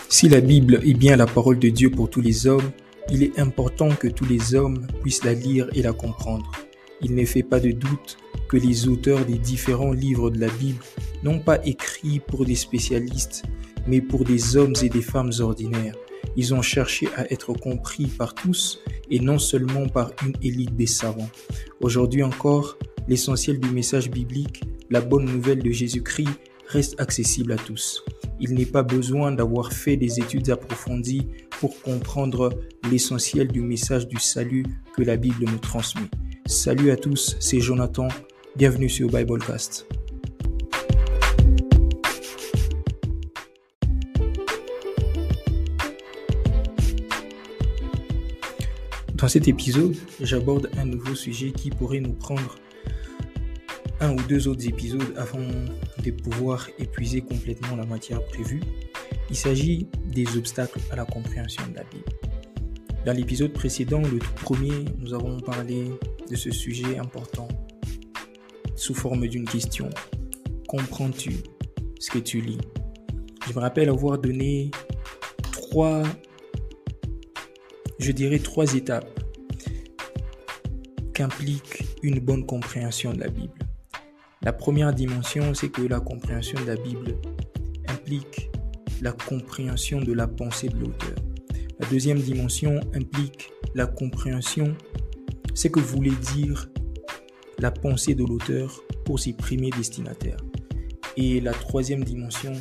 Si la Bible est bien la parole de Dieu pour tous les hommes, il est important que tous les hommes puissent la lire et la comprendre. Il ne fait pas de doute que les auteurs des différents livres de la Bible n'ont pas écrit pour des spécialistes, mais pour des hommes et des femmes ordinaires. Ils ont cherché à être compris par tous et non seulement par une élite des savants. Aujourd'hui encore, l'essentiel du message biblique, la bonne nouvelle de Jésus-Christ, reste accessible à tous. Il n'est pas besoin d'avoir fait des études approfondies pour comprendre l'essentiel du message du salut que la Bible nous transmet. Salut à tous, c'est Jonathan, bienvenue sur Biblecast. Dans cet épisode, j'aborde un nouveau sujet qui pourrait nous prendre un ou deux autres épisodes avant de pouvoir épuiser complètement la matière prévue. Il s'agit des obstacles à la compréhension de la Bible. Dans l'épisode précédent, le tout premier, nous avons parlé de ce sujet important sous forme d'une question. Comprends-tu ce que tu lis? Je me rappelle avoir donné trois étapes qu'implique une bonne compréhension de la Bible. La première dimension, c'est que la compréhension de la Bible implique la compréhension de la pensée de l'auteur. La deuxième dimension implique la compréhension, c'est que voulait dire la pensée de l'auteur pour ses premiers destinataires. Et la troisième dimension,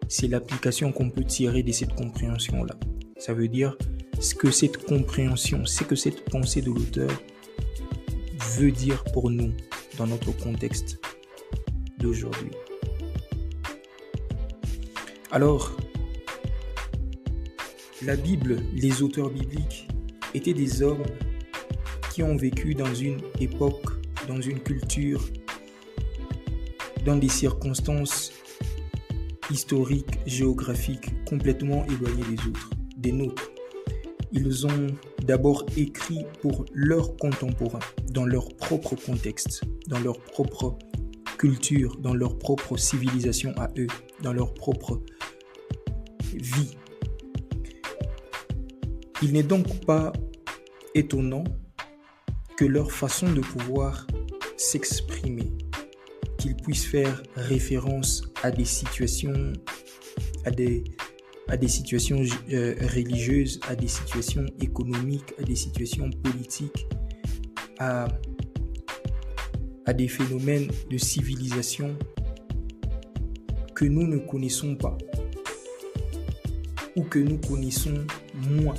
c'est l'application qu'on peut tirer de cette compréhension-là. Ça veut dire ce que cette compréhension, c'est que cette pensée de l'auteur veut dire pour nous dans notre contexte d'aujourd'hui. Alors, la Bible, les auteurs bibliques étaient des hommes qui ont vécu dans une époque, dans une culture, dans des circonstances historiques, géographiques complètement éloignées des nôtres. Ils ont d'abord écrit pour leurs contemporains, dans leur propre contexte, dans leur propre culture, dans leur propre civilisation à eux, dans leur propre vie. Il n'est donc pas étonnant que leur façon de pouvoir s'exprimer, qu'ils puissent faire référence à des situations, à des situations religieuses, à des situations économiques, à des situations politiques, à des phénomènes de civilisation que nous ne connaissons pas ou que nous connaissons moins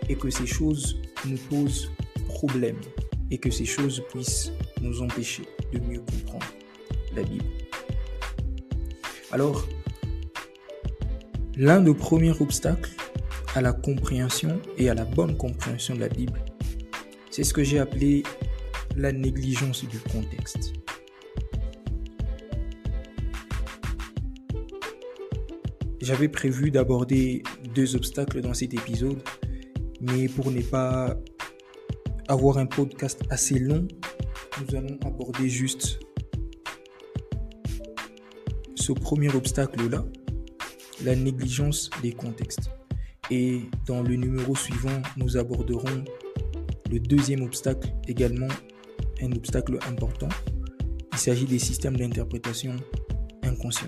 et que ces choses nous posent problème et que ces choses puissent nous empêcher de mieux comprendre la Bible. Alors, l'un des premiers obstacles à la compréhension et à la bonne compréhension de la Bible, c'est ce que j'ai appelé la négligence du contexte. J'avais prévu d'aborder deux obstacles dans cet épisode, mais pour ne pas avoir un podcast assez long, nous allons aborder juste ce premier obstacle-là, la négligence des contextes. Et dans le numéro suivant, nous aborderons le deuxième obstacle, également un obstacle important. Il s'agit des systèmes d'interprétation inconscients.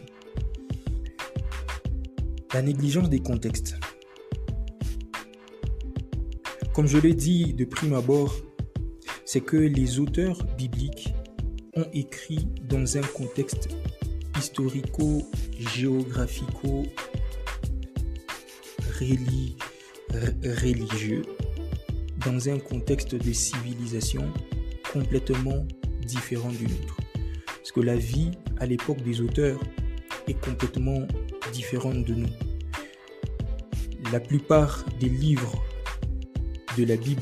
La négligence des contextes. Comme je l'ai dit de prime abord, c'est que les auteurs bibliques ont écrit dans un contexte historico-géographico-religieux, dans un contexte de civilisation complètement différent du nôtre. Parce que la vie à l'époque des auteurs est complètement différente de nous. La plupart des livres de la Bible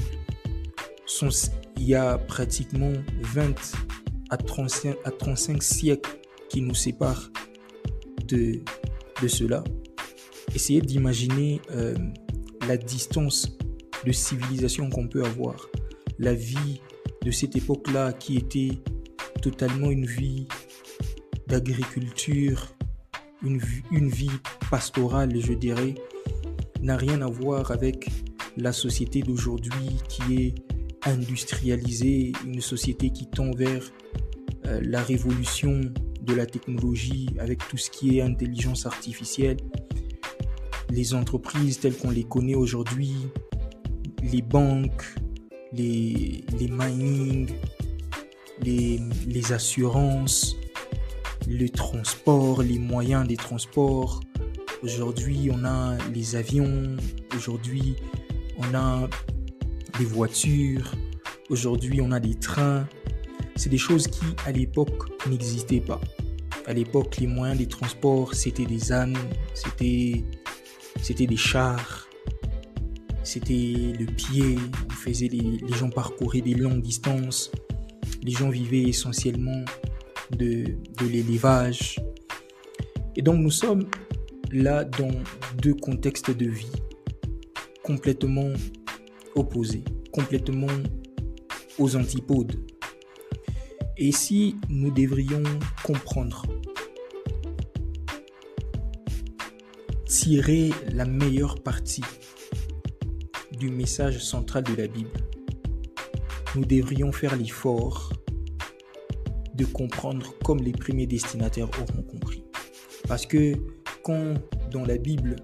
il y a pratiquement 20 à 35 siècles qui nous séparent de cela. Essayez d'imaginer la distance de civilisation qu'on peut avoir. La vie de cette époque-là qui était totalement une vie d'agriculture, une vie pastorale, je dirais, n'a rien à voir avec la société d'aujourd'hui qui est industrialisée, une société qui tend vers la révolution de la technologie avec tout ce qui est intelligence artificielle. Les entreprises telles qu'on les connaît aujourd'hui, les banques, les mining, les assurances, le transport, les moyens des transports. Aujourd'hui, on a les avions. Aujourd'hui, on a des voitures. Aujourd'hui, on a des trains. C'est des choses qui, à l'époque, n'existaient pas. À l'époque, les moyens des transports, c'était des ânes, c'était des chars, c'était le pied. Les gens parcouraient des longues distances. Les gens vivaient essentiellement de l'élevage. Et donc, nous sommes là dans deux contextes de vie complètement opposés, complètement aux antipodes. Et si nous devrions comprendre, tirer la meilleure partie du message central de la Bible, nous devrions faire l'effort de comprendre comme les premiers destinataires auront compris. Parce que quand dans la Bible,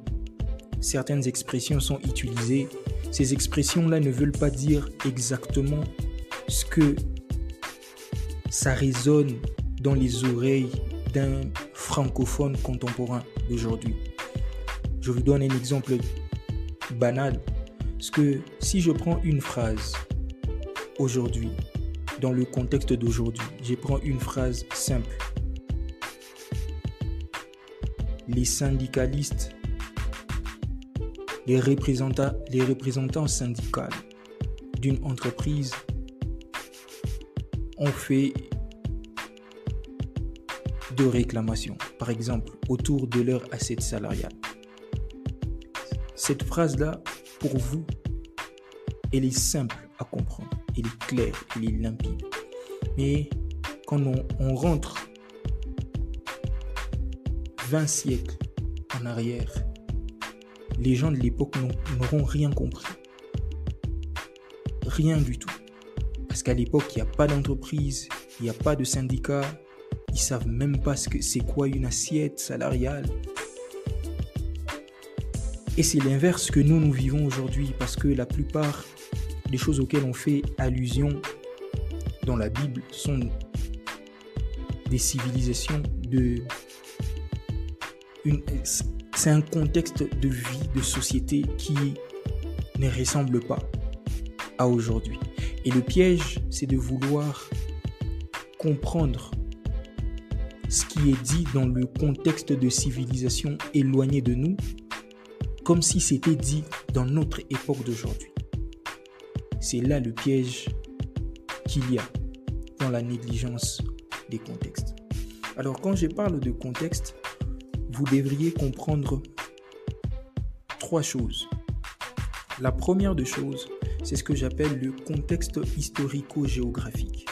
certaines expressions sont utilisées, ces expressions-là ne veulent pas dire exactement ce que ça résonne dans les oreilles d'un francophone contemporain d'aujourd'hui. Je vous donne un exemple banal. Parce que si je prends une phrase aujourd'hui, dans le contexte d'aujourd'hui, je prends une phrase simple. Les syndicalistes, les représentants syndicaux d'une entreprise ont fait de réclamations, par exemple, autour de leur assiette salariale. Cette phrase-là, pour vous, elle est simple à comprendre, elle est claire, elle est limpide. Mais quand on rentre 20 siècles en arrière, les gens de l'époque n'auront rien compris. Rien du tout. Parce qu'à l'époque, il n'y a pas d'entreprise, il n'y a pas de syndicat, ils ne savent même pas c'est quoi une assiette salariale. Et c'est l'inverse que nous vivons aujourd'hui, parce que la plupart des choses auxquelles on fait allusion dans la Bible sont des civilisations c'est un contexte de vie, de société qui ne ressemble pas à aujourd'hui. Et le piège, c'est de vouloir comprendre ce qui est dit dans le contexte de civilisation éloignée de nous, comme si c'était dit dans notre époque d'aujourd'hui. C'est là le piège qu'il y a dans la négligence des contextes. Alors quand je parle de contexte, vous devriez comprendre 3 choses. La première des choses, c'est ce que j'appelle le contexte historico-géographique.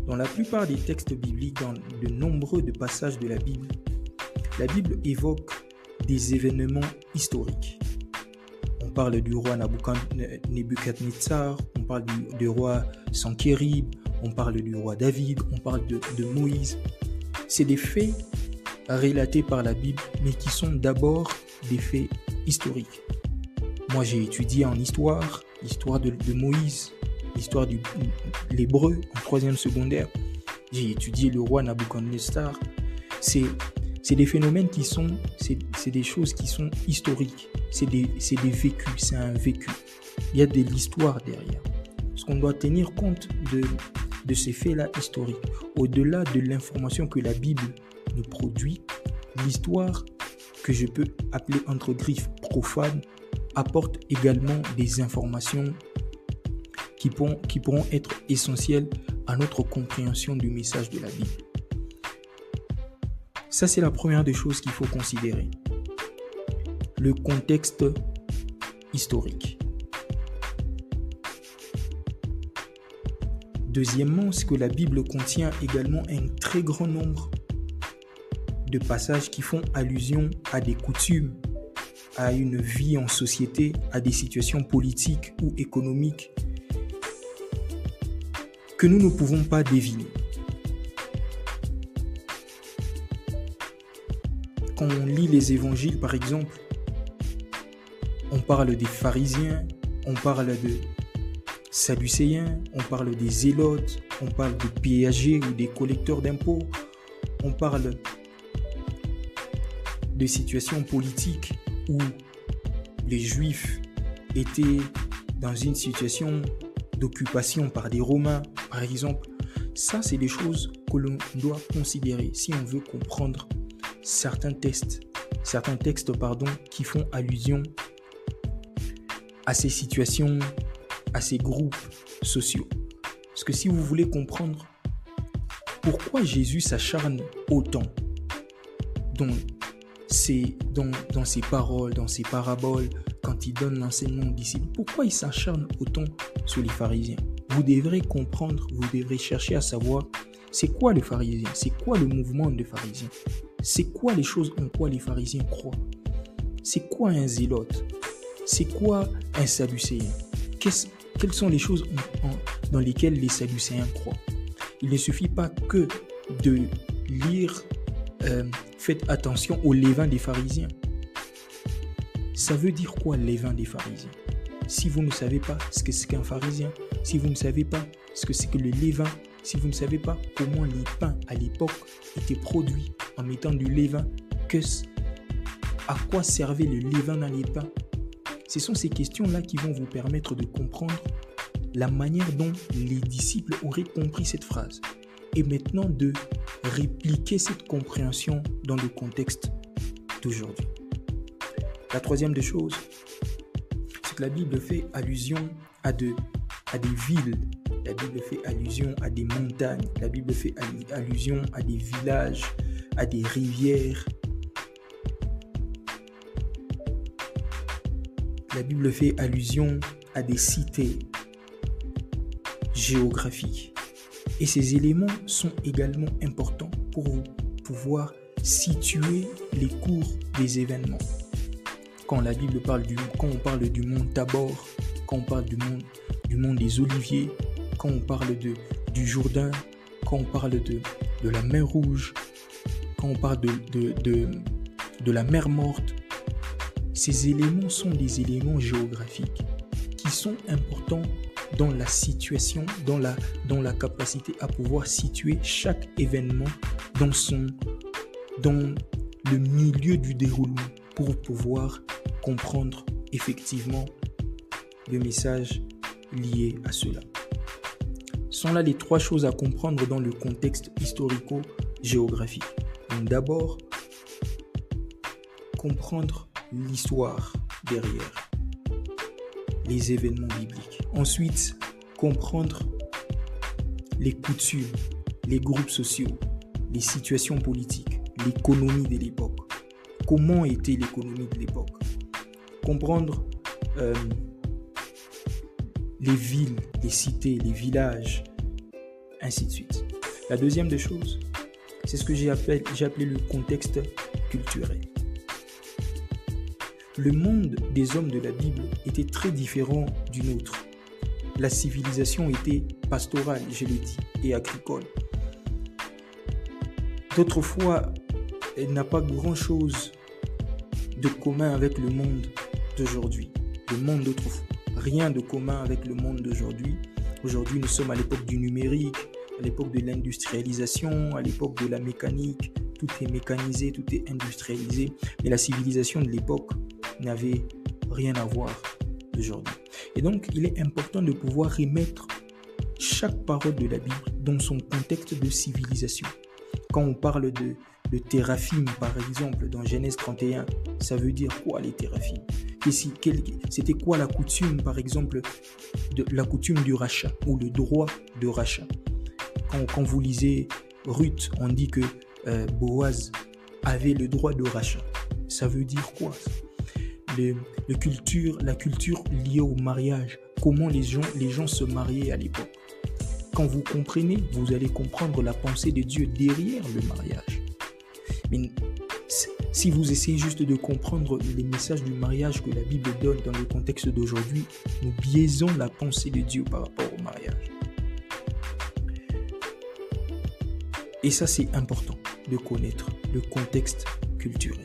Dans la plupart des textes bibliques, dans de nombreux passages de la Bible évoque des événements historiques. On parle du roi Nebuchadnezzar, on parle du roi Sankérib, on parle du roi David, on parle de Moïse. C'est des faits relatés par la Bible, mais qui sont d'abord des faits historiques. Moi, j'ai étudié en l'histoire de Moïse, l'histoire de l'hébreu en 3e secondaire. J'ai étudié le roi Nabuchodonosor. C'est des phénomènes c'est des choses qui sont historiques. C'est des vécus, c'est un vécu. Il y a de l'histoire derrière. Parce qu'on doit tenir compte de ces faits-là historiques. Au-delà de l'information que la Bible nous produit, l'histoire que je peux appeler entre griffes profane apporte également des informations qui pourront être essentielles à notre compréhension du message de la Bible. Ça, c'est la première des choses qu'il faut considérer. Le contexte historique. Deuxièmement, c'est que la Bible contient également un très grand nombre de passages qui font allusion à des coutumes, à une vie en société, à des situations politiques ou économiques que nous ne pouvons pas deviner. Quand on lit les évangiles, par exemple, on parle des pharisiens, on parle de sadducéens, on parle des zélotes, on parle des péagers ou des collecteurs d'impôts, on parle de situations politiques où les Juifs étaient dans une situation d'occupation par des Romains, par exemple. Ça, c'est des choses que l'on doit considérer si on veut comprendre certains textes qui font allusion à ces situations, à ces groupes sociaux. Parce que si vous voulez comprendre pourquoi Jésus s'acharne autant dans ses paroles, dans ses paraboles, quand il donne l'enseignement aux disciples, pourquoi il s'acharne autant sur les pharisiens? Vous devrez comprendre, vous devrez chercher à savoir c'est quoi le pharisien, c'est quoi le mouvement des pharisiens, c'est quoi les choses en quoi les pharisiens croient, c'est quoi un zélote, c'est quoi un sadducéen, quelles sont les choses dans lesquelles les sadducéens croient. Il ne suffit pas que de lire, faites attention au levain des pharisiens. Ça veut dire quoi, levain des pharisiens? Si vous ne savez pas ce que c'est qu'un pharisien, si vous ne savez pas ce que c'est que le levain, si vous ne savez pas comment les pains à l'époque étaient produits en mettant du levain, à quoi servait le levain dans les pains, ce sont ces questions-là qui vont vous permettre de comprendre la manière dont les disciples auraient compris cette phrase et maintenant de répliquer cette compréhension dans le contexte d'aujourd'hui. La troisième des choses, c'est que la Bible fait allusion à des villes, la Bible fait allusion à des montagnes, la Bible fait allusion à des villages, à des rivières. La Bible fait allusion à des cités géographiques. Et ces éléments sont également importants pour pouvoir situer les cours des événements. Quand la Bible quand on parle du mont Tabor, quand on parle du mont des Oliviers, quand on parle du Jourdain, quand on parle de la mer Rouge, quand on parle de la mer Morte, ces éléments sont des éléments géographiques qui sont importants dans la situation, dans la capacité à pouvoir situer chaque événement dans le milieu du déroulement pour pouvoir comprendre effectivement le message lié à cela. Ce sont là les trois choses à comprendre dans le contexte historico-géographique. Donc d'abord, comprendre l'histoire derrière les événements bibliques. Ensuite, comprendre les coutumes, les groupes sociaux, les situations politiques, l'économie de l'époque. Comment était l'économie de l'époque? Comprendre les villes, les cités, les villages, ainsi de suite. La deuxième des choses, c'est ce que j'ai appelé le contexte culturel. Le monde des hommes de la Bible était très différent du nôtre. La civilisation était pastorale, je l'ai dit, et agricole. D'autrefois, elle n'a pas grand-chose de commun avec le monde d'aujourd'hui. Le monde d'autrefois, rien de commun avec le monde d'aujourd'hui. Aujourd'hui, nous sommes à l'époque du numérique, à l'époque de l'industrialisation, à l'époque de la mécanique. Tout est mécanisé, tout est industrialisé. Mais la civilisation de l'époque n'avait rien à voir d'aujourd'hui. Et donc, il est important de pouvoir remettre chaque parole de la Bible dans son contexte de civilisation. Quand on parle de téraphim, par exemple, dans Genèse 31, ça veut dire quoi les téraphim? C'était quoi la coutume, par exemple, la coutume du rachat ou le droit de rachat? Quand vous lisez Ruth, on dit que Boaz avait le droit de rachat. Ça veut dire quoi ça? La culture liée au mariage, comment les gens se mariaient à l'époque. Quand vous comprenez, vous allez comprendre la pensée de Dieu derrière le mariage. Mais Si vous essayez juste de comprendre les messages du mariage que la Bible donne dans le contexte d'aujourd'hui, nous biaisons la pensée de Dieu par rapport au mariage. Et ça, c'est important de connaître le contexte culturel.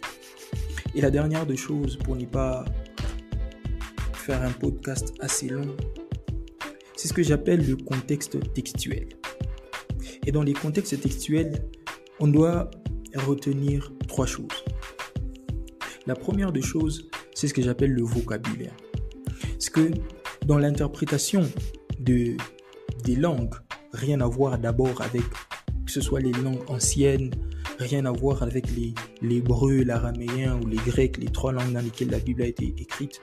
Et la dernière des choses, pour ne pas faire un podcast assez long, c'est ce que j'appelle le contexte textuel. Et dans les contextes textuels, on doit retenir 3 choses. La première des choses, c'est ce que j'appelle le vocabulaire. Parce que dans l'interprétation des langues, rien à voir d'abord avec, que ce soit les langues anciennes, rien à voir avec l'hébreu, l'araméen ou les grecs, les 3 langues dans lesquelles la Bible a été écrite.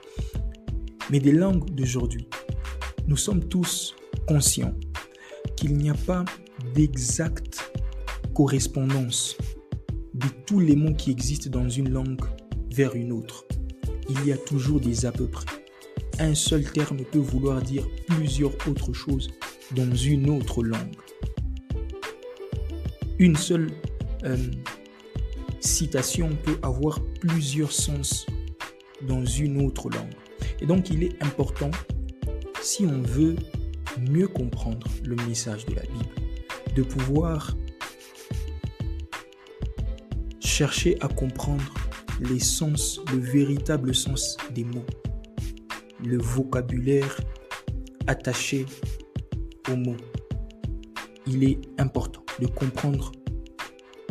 Mais des langues d'aujourd'hui, nous sommes tous conscients qu'il n'y a pas d'exacte correspondance de tous les mots qui existent dans une langue vers une autre. Il y a toujours des à peu près. Un seul terme peut vouloir dire plusieurs autres choses dans une autre langue. Une seule citation peut avoir plusieurs sens dans une autre langue. Et donc, il est important, si on veut mieux comprendre le message de la Bible, de pouvoir chercher à comprendre les sens, le véritable sens des mots, le vocabulaire attaché aux mots. Il est important de comprendre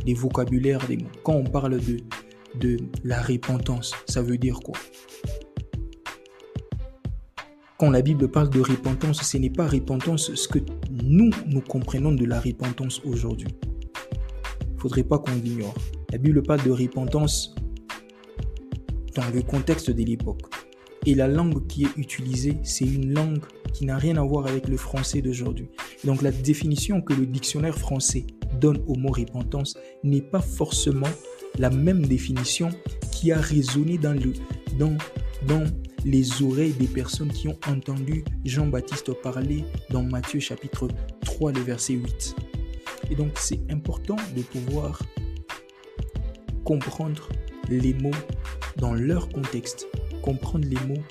les vocabulaires des mots. Quand on parle de la repentance, ça veut dire quoi? Quand la Bible parle de repentance, ce n'est pas repentance ce que nous comprenons de la repentance aujourd'hui. Il ne faudrait pas qu'on l'ignore. La Bible parle de repentance dans le contexte de l'époque. Et la langue qui est utilisée, c'est une langue qui n'a rien à voir avec le français d'aujourd'hui. Donc la définition que le dictionnaire français donne au mot repentance n'est pas forcément la même définition qui a résonné dans les oreilles des personnes qui ont entendu Jean-Baptiste parler dans Matthieu chapitre 3, le verset 8. Et donc c'est important de pouvoir comprendre les mots dans leur contexte, comprendre les mots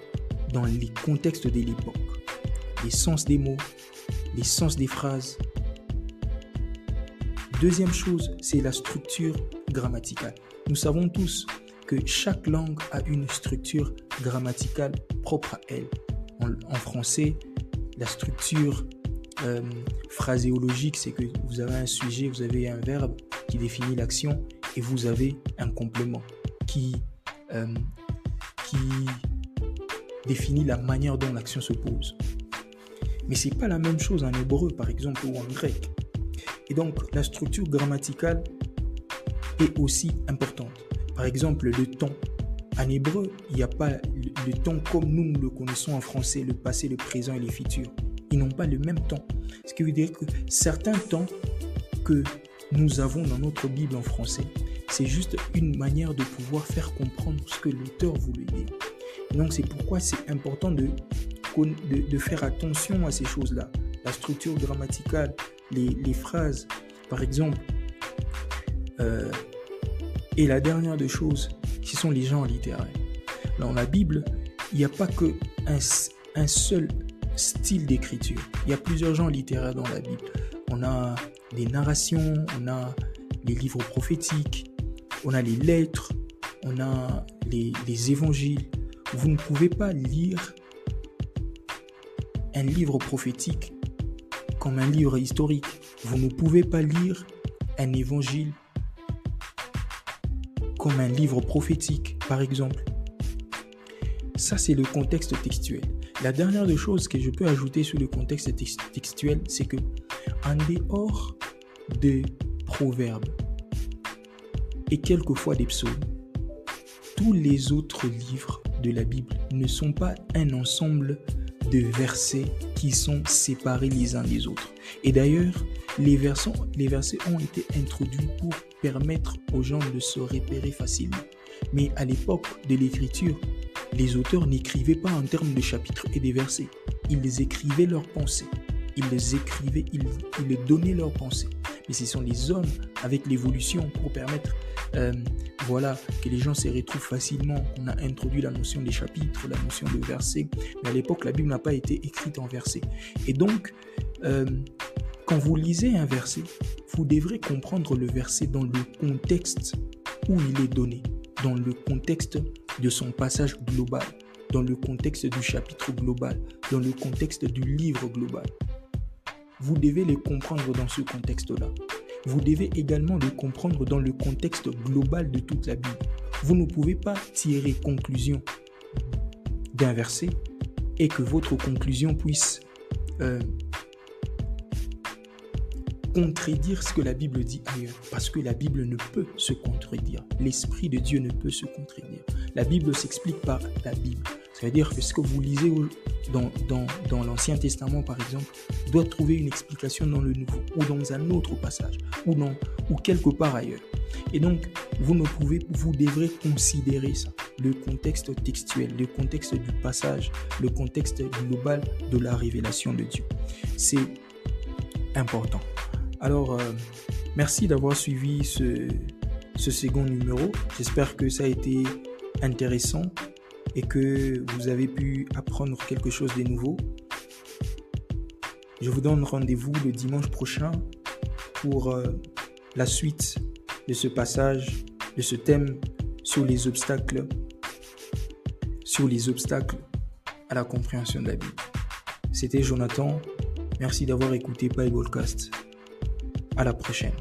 dans les contextes de l'époque, les sens des mots, les sens des phrases. Deuxième chose, c'est la structure grammaticale. Nous savons tous que chaque langue a une structure grammaticale propre à elle. En français, la structure phraséologique, c'est que vous avez un sujet, vous avez un verbe qui définit l'action et vous avez un complément qui définit la manière dont l'action se pose. Mais ce n'est pas la même chose en hébreu, par exemple, ou en grec. Et donc, la structure grammaticale est aussi importante. Par exemple, le temps. En hébreu, il n'y a pas le temps comme nous le connaissons en français, le passé, le présent et le futur. Ils n'ont pas le même temps. Ce qui veut dire que certains temps que nous avons dans notre Bible en français, c'est juste une manière de pouvoir faire comprendre ce que l'auteur voulait dire. Et donc, c'est pourquoi c'est important de faire attention à ces choses-là. La structure grammaticale, les phrases, par exemple. Et la dernière des choses, ce sont les genres littéraires. Dans la Bible, il n'y a pas qu'un seul style d'écriture. Il y a plusieurs genres littéraires dans la Bible. On a des narrations, on a les livres prophétiques, on a les lettres, on a les évangiles. Vous ne pouvez pas lire un livre prophétique comme un livre historique. Vous ne pouvez pas lire un évangile comme un livre prophétique, par exemple. Ça, c'est le contexte textuel. La dernière des choses que je peux ajouter sur le contexte textuel, c'est que en dehors des proverbes et quelquefois des psaumes, tous les autres livres de la Bible ne sont pas un ensemble de versets qui sont séparés les uns des autres. Et d'ailleurs, les versets ont été introduits pour permettre aux gens de se repérer facilement. Mais à l'époque de l'écriture, les auteurs n'écrivaient pas en termes de chapitres et de versets. Ils écrivaient leurs pensées. Ils donnaient leurs pensées. mais ce sont les hommes avec l'évolution pour permettre que les gens se retrouvent facilement. On a introduit la notion des chapitres, la notion de versets, mais à l'époque, la Bible n'a pas été écrite en versets. Et donc, quand vous lisez un verset, vous devrez comprendre le verset dans le contexte où il est donné, dans le contexte de son passage global, dans le contexte du chapitre global, dans le contexte du livre global. Vous devez les comprendre dans ce contexte-là. Vous devez également les comprendre dans le contexte global de toute la Bible. Vous ne pouvez pas tirer conclusion d'un verset et que votre conclusion puisse contredire ce que la Bible dit ailleurs, parce que la Bible ne peut se contredire. L'Esprit de Dieu ne peut se contredire. La Bible s'explique par la Bible. C'est-à-dire que ce que vous lisez dans l'Ancien Testament, par exemple, doit trouver une explication dans le Nouveau, ou dans un autre passage, ou quelque part ailleurs. Et donc, vous devrez considérer ça, le contexte textuel, le contexte du passage, le contexte global de la révélation de Dieu. C'est important. Alors, merci d'avoir suivi ce second numéro. J'espère que ça a été intéressant et que vous avez pu apprendre quelque chose de nouveau. Je vous donne rendez-vous le dimanche prochain pour la suite de ce passage, de ce thème sur les obstacles à la compréhension de la Bible. C'était Jonathan. Merci d'avoir écouté Biblecast. À la prochaine.